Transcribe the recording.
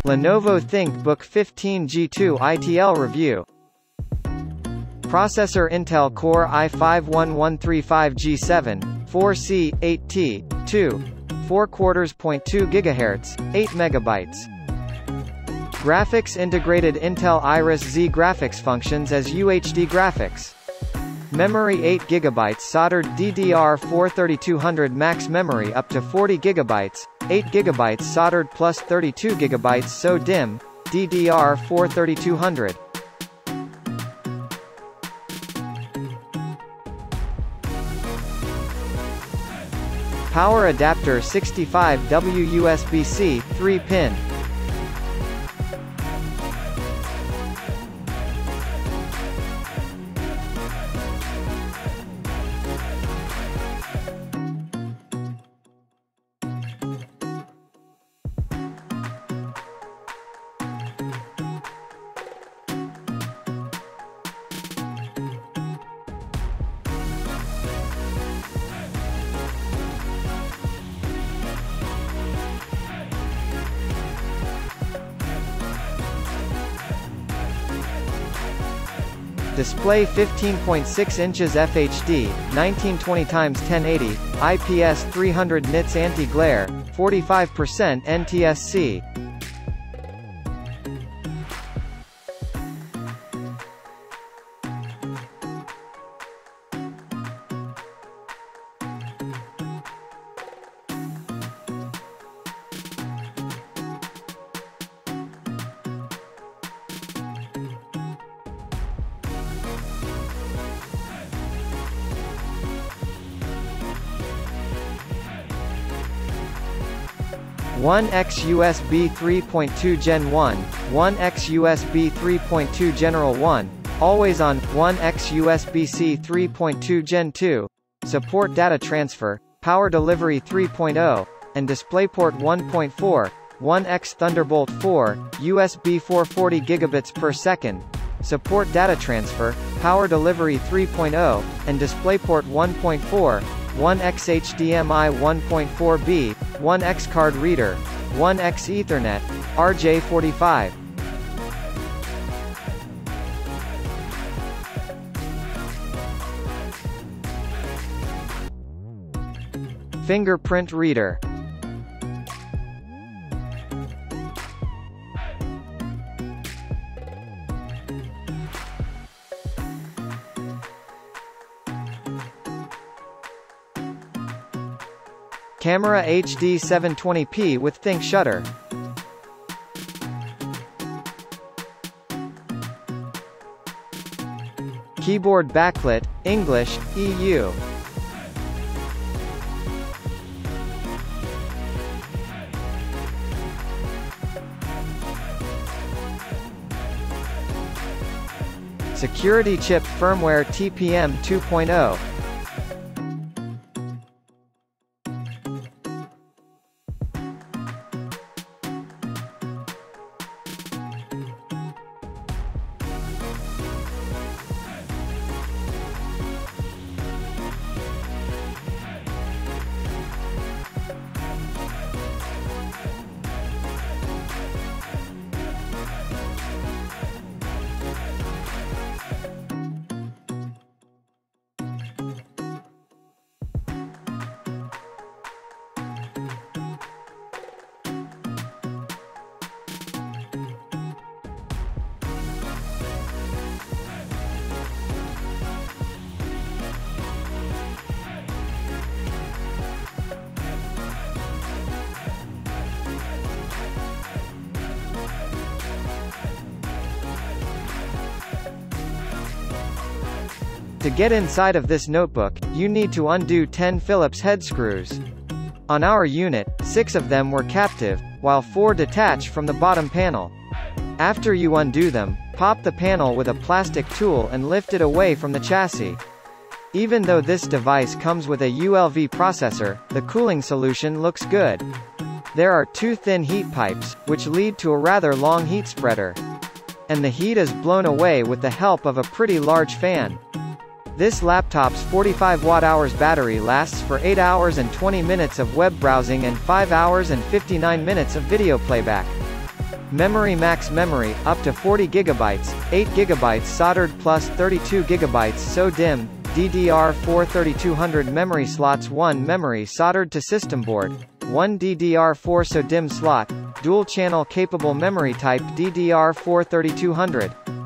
Lenovo ThinkBook 15 G2 ITL review. Processor Intel Core i5-11350G7, 4C, 8T, 2. 4/4.2 GHz, 8 MB. Graphics integrated Intel Iris Xe graphics functions as UHD graphics. Memory 8 GB soldered DDR4-3200 max memory up to 40 GB, 8 GB soldered plus 32 GB SO-DIMM, DDR4-3200. Power adapter 65W USB-C, 3-pin. Display 15.6 inches FHD, 1920x1080, IPS 300 nits anti-glare, 45% NTSC. One X USB 3.2 Gen 1, 1 X USB 3.2 General 1, always on, 1 X USB-C 3.2 Gen 2, support data transfer, power delivery 3.0, and DisplayPort 1.4, 1 X Thunderbolt 4, USB 440 gigabits per second, support data transfer, power delivery 3.0, and DisplayPort 1.4, 1 X HDMI 1.4b, 1 X card reader, 1 X Ethernet, RJ45. Fingerprint reader. Camera HD 720p with Think shutter. Keyboard backlit, English, EU. Security chip firmware TPM 2.0. To get inside of this notebook, you need to undo 10 Phillips head screws. On our unit, 6 of them were captive, while 4 detach from the bottom panel. After you undo them, pop the panel with a plastic tool and lift it away from the chassis. Even though this device comes with a ULV processor, the cooling solution looks good. There are 2 thin heat pipes, which lead to a rather long heat spreader. And the heat is blown away with the help of a pretty large fan. This laptop's 45 watt-hours battery lasts for 8 hours and 20 minutes of web browsing and 5 hours and 59 minutes of video playback. Memory max memory, up to 40 GB, 8 GB soldered plus 32 GB SO-DIMM, DDR4-3200 memory slots, 1 memory soldered to system board, 1 DDR4 SO-DIMM slot, dual channel capable memory type DDR4-3200.